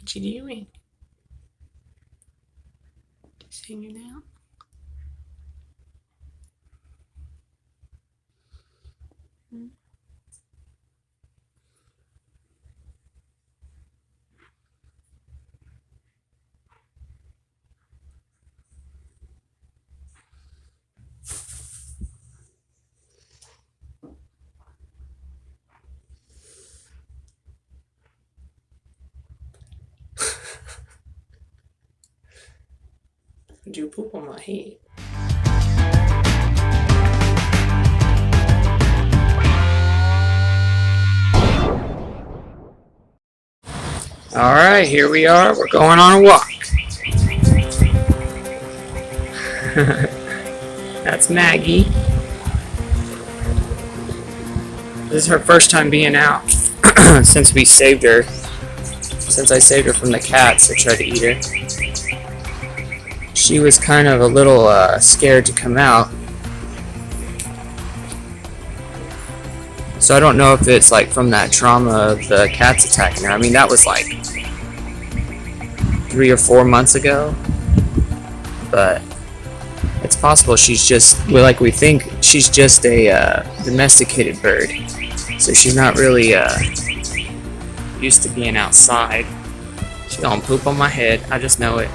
What you doing? Just hanging out? Hmm? Did you poop on my head? Alright, here we are. We're going on a walk. That's Maggie. This is her first time being out since we saved her. Since I saved her from the cats that tried to eat her. She was kind of a little scared to come out. So I don't know if it's like from that trauma of the cats attacking her. I mean, that was like 3 or 4 months ago. But it's possible she's just, like we think, she's just a domesticated bird. So she's not really used to being outside. She's gonna poop on my head. I just know it.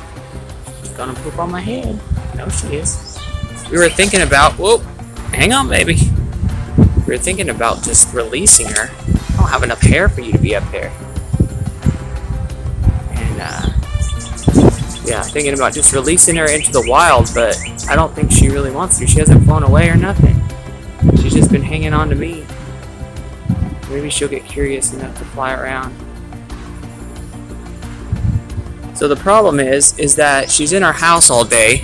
She's gonna poop on my head. No, she is. We were thinking about, whoop, hang on, baby. We were thinking about just releasing her. I don't have enough hair for you to be up there. And, yeah, thinking about just releasing her into the wild, but I don't think she really wants to. She hasn't flown away or nothing. She's just been hanging on to me. Maybe she'll get curious enough to fly around. So the problem is that she's in our house all day,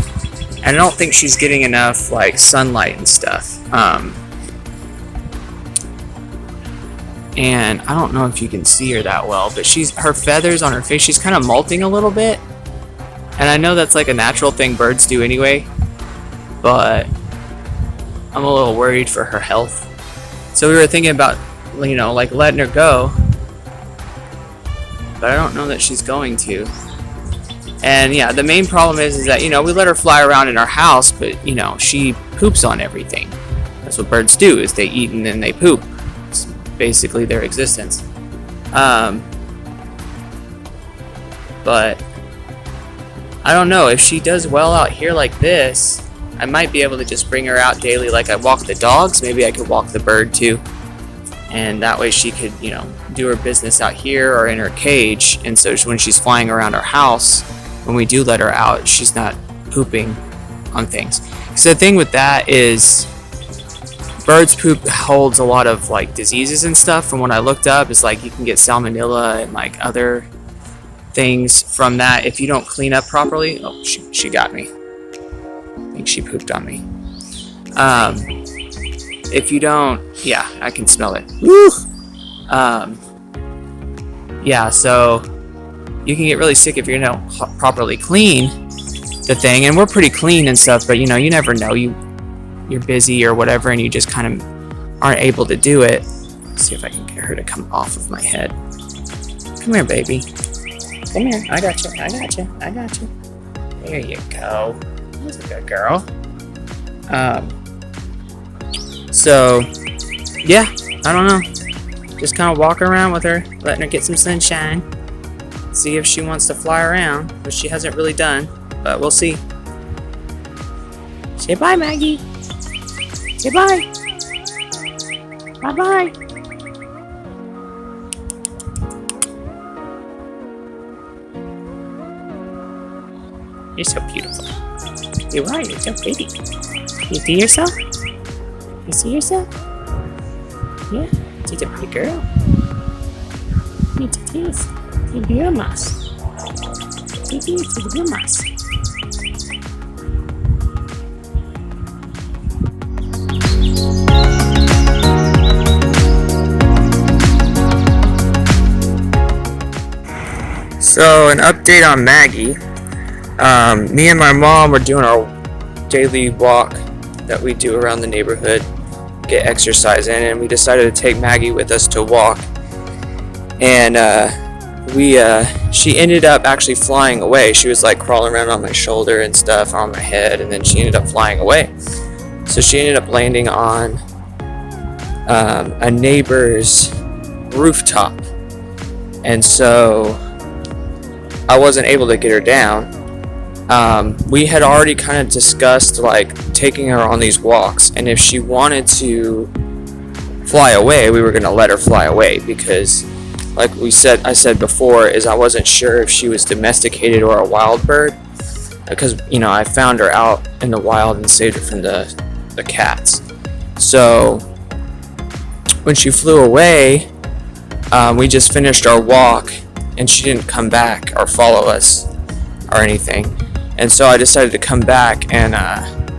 and I don't think she's getting enough like sunlight and stuff. And I don't know if you can see her that well, but her feathers on her face, she's kind of molting a little bit. And I know that's like a natural thing birds do anyway, but I'm a little worried for her health. So we were thinking about, like letting her go, but I don't know that she's going to. And yeah, the main problem is that, we let her fly around in our house, but, she poops on everything. That's what birds do, is they eat and then they poop. It's basically their existence. But I don't know, if she does well out here like this, I might be able to just bring her out daily like I walk the dogs. Maybe I could walk the bird too. And that way she could, do her business out here or in her cage. And so when she's flying around our house, when we do let her out, she's not pooping on things. So the thing with that is birds poop holds a lot of like diseases and stuff. From what I looked up, it's like you can get salmonella and like other things from that if you don't clean up properly. Oh, she got me. I think she pooped on me. If you don't, yeah, I can smell it. Woo! Yeah, so you can get really sick if you don't properly clean the thing. And we're pretty clean and stuff, but you never know. You're busy or whatever, and you just kind of aren't able to do it. Let's see if I can get her to come off of my head. Come here, baby. Come here. I got you. I got you. I got you. There you go. That's a good girl. So, yeah, I don't know. Just kind of walk around with her, letting her get some sunshine. See if she wants to fly around, which she hasn't really done, but we'll see. Say bye, Maggie. Say bye. Bye-bye. You're so beautiful. You are. You're so pretty. You see yourself? You see yourself? Yeah. She's a pretty girl. It is. Ты бьёмас. Ты бьёмас. So, an update on Maggie. Me and my mom were doing our daily walk that we do around the neighborhood, get exercise in, and we decided to take Maggie with us to walk. And she ended up actually flying away. She was like crawling around on my shoulder and stuff, on my head, and then she ended up flying away. So she ended up landing on a neighbor's rooftop, and so I wasn't able to get her down. We had already kind of discussed like taking her on these walks, and if she wanted to fly away, we were going to let her fly away, because like I said before, is I wasn't sure if she was domesticated or a wild bird, because I found her out in the wild and saved her from the cats. So when she flew away, we just finished our walk and she didn't come back or follow us or anything, and so I decided to come back and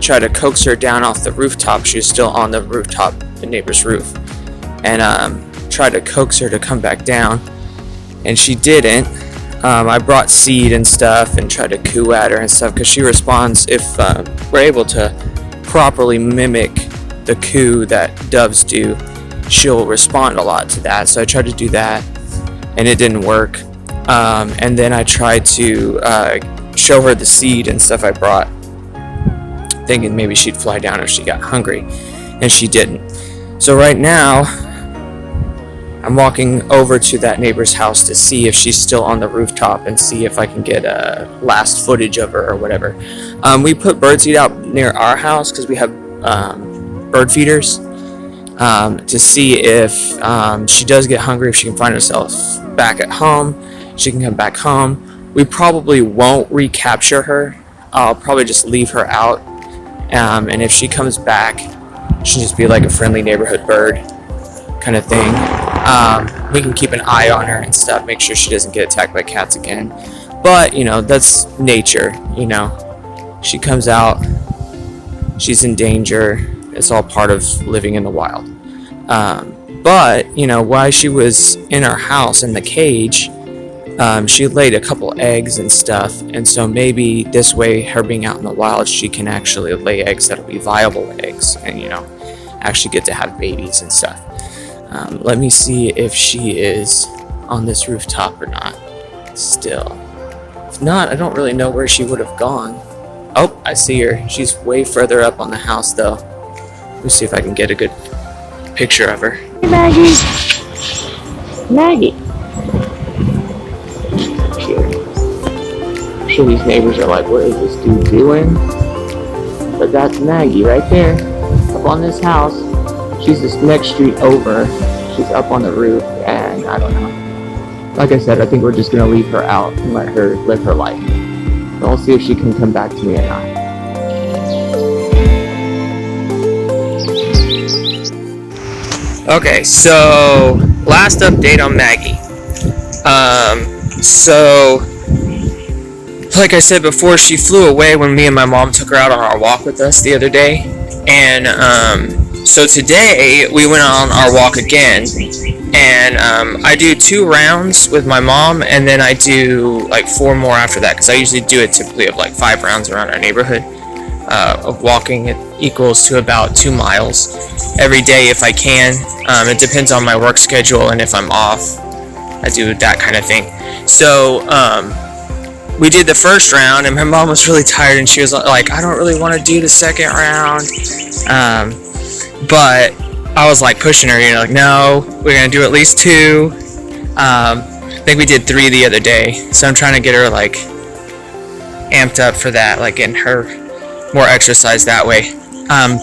try to coax her down off the rooftop. She was still on the rooftop, the neighbor's roof, and tried to coax her to come back down, and she didn't. I brought seed and stuff and tried to coo at her and stuff, because she responds, if we're able to properly mimic the coo that doves do, she'll respond a lot to that. So I tried to do that, and it didn't work. And then I tried to show her the seed and stuff I brought, thinking maybe she'd fly down if she got hungry, and she didn't. So right now I'm walking over to that neighbor's house to see if she's still on the rooftop and see if I can get last footage of her or whatever. We put birdseed out near our house because we have bird feeders, to see if she does get hungry, if she can find herself back at home, she can come back home. We probably won't recapture her. I'll probably just leave her out, and if she comes back, she'll just be like a friendly neighborhood bird kind of thing. We can keep an eye on her and stuff, make sure she doesn't get attacked by cats again. But that's nature. She comes out, she's in danger. It's all part of living in the wild. But while she was in our house in the cage, she laid a couple eggs and stuff, and so maybe this way, her being out in the wild, she can actually lay eggs that'll be viable eggs, and actually get to have babies and stuff. Let me see if she is on this rooftop or not still. If not, I don't really know where she would have gone. Oh, I see her. She's way further up on the house though. Let me see if I can get a good picture of her. Hey, Maggie. Maggie. I'm sure these neighbors are like, what is this dude doing? But that's Maggie right there, up on this house. She's this next street over. She's up on the roof, and I don't know. Like I said, I think we're just gonna leave her out and let her live her life. So I'll see if she can come back to me or not. Okay, so last update on Maggie. So like I said before, she flew away when me and my mom took her out on our walk with us the other day, and so today we went on our walk again, and I do 2 rounds with my mom, and then I do like 4 more after that, because I usually do it typically of like 5 rounds around our neighborhood of walking. It equals to about 2 miles every day if I can. It depends on my work schedule, and if I'm off, I do that kind of thing. So we did the first round, and my mom was really tired, and she was like, I don't really want to do the second round. But I was like pushing her, like, no, we're going to do at least 2. I think we did 3 the other day. So I'm trying to get her like amped up for that, like getting her more exercise that way.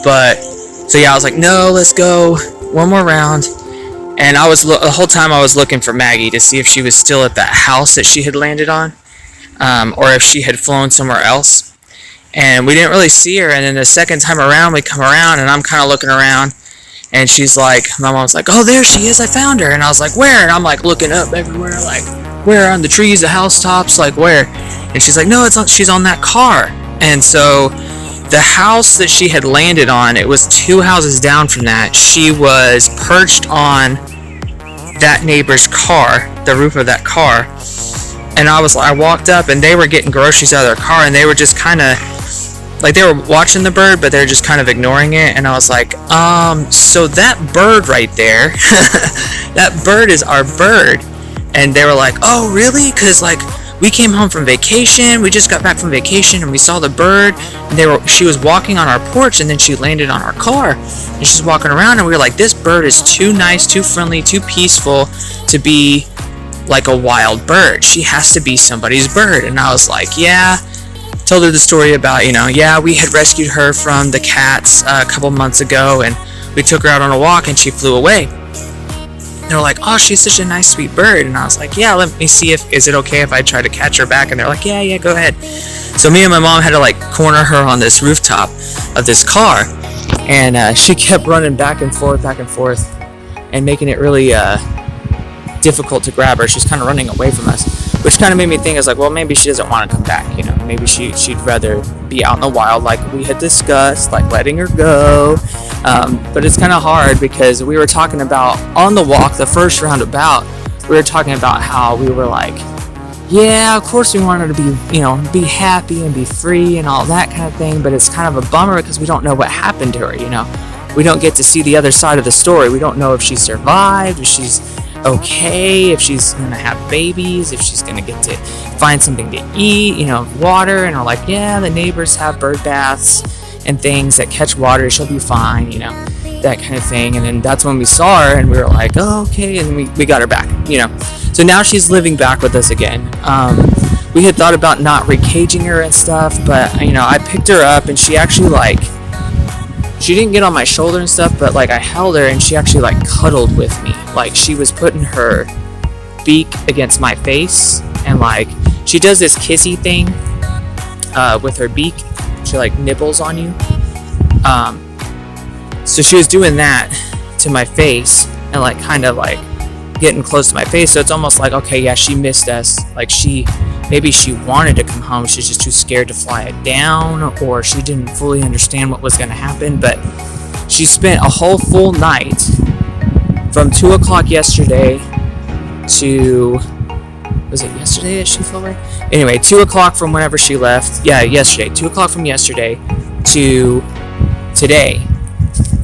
But so yeah, I was like, no, let's go 1 more round. And I was the whole time I was looking for Maggie to see if she was still at that house that she had landed on, or if she had flown somewhere else. And we didn't really see her. And then the second time around, we come around, and I'm kind of looking around, and she's like, my mom's like, oh, there she is, I found her. And I was like, where? And I'm like looking up everywhere, like, where? On the trees, the housetops, like where? And she's like, no, it's not. She's on that car. And so the house that she had landed on, it was 2 houses down from that. She was perched on that neighbor's car, the roof of that car. And I walked up, and they were getting groceries out of their car, and they were just kind of like, they were watching the bird, but they're just kind of ignoring it. And I was like, so that bird right there, that bird is our bird. And they were like, oh really? Because like we came home from vacation, we just got back from vacation, and we saw the bird, and she was walking on our porch, and then she landed on our car, and she's walking around, and we were like, this bird is too nice, too friendly, too peaceful to be like a wild bird. She has to be somebody's bird. And I was like, yeah. Told her the story about, yeah, we had rescued her from the cats a couple months ago, and we took her out on a walk, and she flew away. They're like, oh, she's such a nice, sweet bird. And I was like, yeah, let me see is it okay if I try to catch her back? And they're like, yeah, go ahead. So me and my mom had to like corner her on this rooftop of this car, and she kept running back and forth, and making it really difficult to grab her. She's kind of running away from us, which kind of made me think, is like, well, maybe she doesn't want to come back. Maybe she'd rather be out in the wild, like we had discussed, like letting her go. But it's kind of hard because we were talking about on the walk, the first roundabout, we were talking about how we were like, yeah, of course we want her to be, be happy and be free and all that kind of thing. But it's kind of a bummer because we don't know what happened to her. We don't get to see the other side of the story. We don't know if she survived, if she's okay, if she's gonna have babies, if she's gonna get to find something to eat, water. And we're like, yeah, the neighbors have bird baths and things that catch water, she'll be fine, that kind of thing. And then that's when we saw her, and we were like, oh, okay. And then we got her back, so now she's living back with us again. We had thought about not recaging her and stuff, but I picked her up, and she actually she didn't get on my shoulder and stuff, but like I held her, and she actually cuddled with me. Like she was putting her beak against my face, and she does this kissy thing with her beak. She nibbles on you. So she was doing that to my face, and kind of getting close to my face. So it's almost like, okay, yeah, she missed us. Maybe she wanted to come home, she's just too scared to fly it down, or she didn't fully understand what was going to happen. But she spent a whole full night from 2 o'clock yesterday to, was it yesterday that she flew away? Anyway, 2 o'clock from whenever she left. Yeah, yesterday. 2 o'clock from yesterday to today,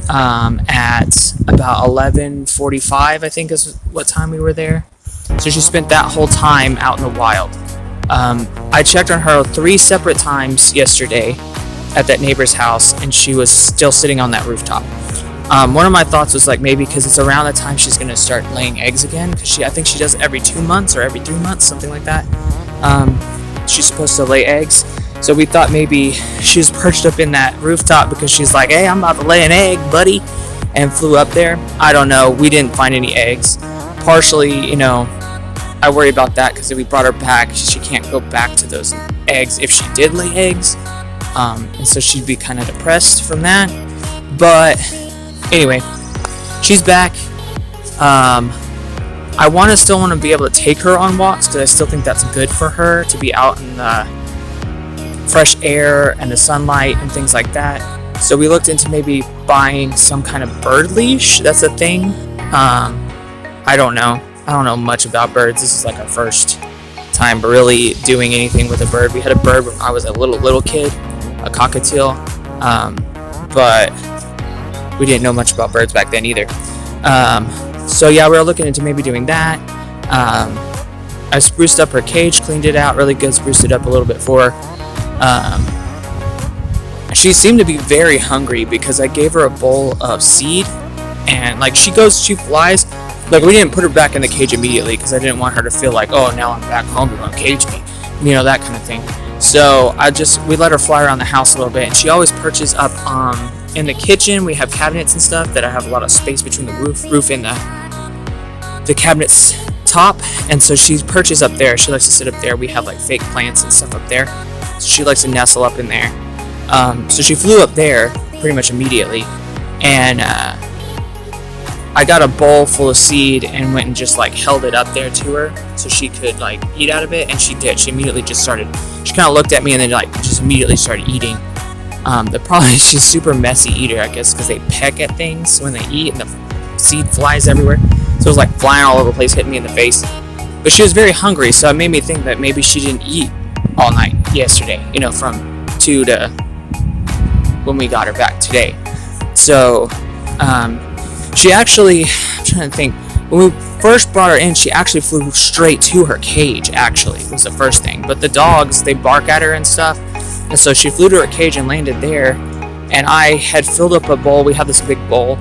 at about 11:45, I think is what time we were there. So she spent that whole time out in the wild. I checked on her 3 separate times yesterday at that neighbor's house, and she was still sitting on that rooftop. One of my thoughts was maybe because it's around the time she's going to start laying eggs again, because I think she does it every 2 months or every 3 months, something like that. She's supposed to lay eggs. So we thought maybe she was perched up in that rooftop because she's like, hey, I'm about to lay an egg, buddy, and flew up there. I don't know. We didn't find any eggs. Partially, I worry about that because if we brought her back, she can't go back to those eggs if she did lay eggs. And so she'd be kind of depressed from that. But anyway, she's back. I still want to be able to take her on walks because I still think that's good for her to be out in the fresh air and the sunlight and things like that. So we looked into maybe buying some kind of bird leash. That's a thing. I don't know much about birds. This is our first time really doing anything with a bird. We had a bird when I was a little kid, a cockatiel, but we didn't know much about birds back then either. So yeah, we were looking into maybe doing that. I spruced up her cage, cleaned it out really good, spruced it up a little bit for her. She seemed to be very hungry because I gave her a bowl of seed, and she flies. We didn't put her back in the cage immediately because I didn't want her to feel like, oh, now I'm back home, you're gonna cage me, that kind of thing. So we let her fly around the house a little bit, and she always perches up in the kitchen. We have cabinets and stuff that I have a lot of space between the roof and the cabinet's top, and so she perches up there. She likes to sit up there. We have fake plants and stuff up there, so she likes to nestle up in there. So she flew up there pretty much immediately, and I got a bowl full of seed and went and just held it up there to her so she could eat out of it, and she did. She immediately just started. She kind of looked at me and then just immediately started eating. The problem is she's super messy eater, I guess, because they peck at things when they eat, and the seed flies everywhere. So it was flying all over the place, hitting me in the face. But she was very hungry, so it made me think that maybe she didn't eat all night yesterday. From 2 to when we got her back today. So she actually, I'm trying to think, when first brought her in, she actually flew straight to her cage, actually, was the first thing. But the dogs, they bark at her and stuff. And so she flew to her cage and landed there. And I had filled up a bowl. We have this big bowl,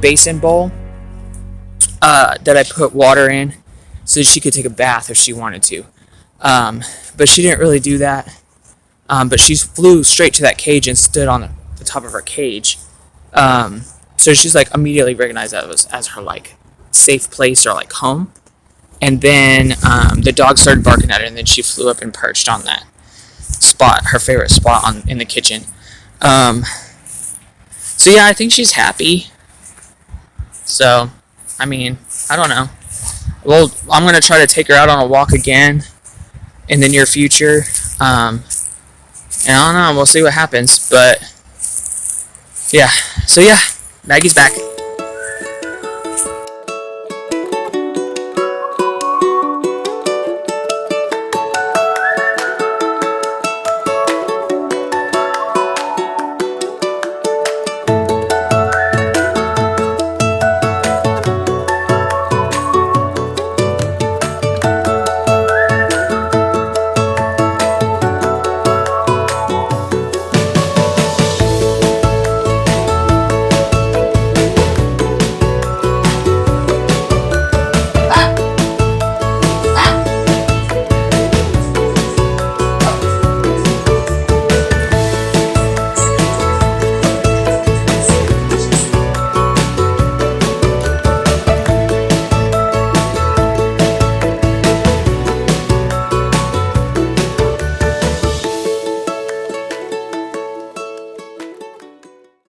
basin bowl, that I put water in so she could take a bath if she wanted to. But she didn't really do that. But she flew straight to that cage and stood on the top of her cage. So she's like immediately recognized that as her like safe place or like home. And then the dog started barking at her, and then she flew up and perched on that spot, her favorite spot in the kitchen. So yeah, I think she's happy. So, I mean, I don't know. Well, I'm gonna try to take her out on a walk again in the near future. And I don't know, we'll see what happens. But yeah, so yeah, Maggie's back.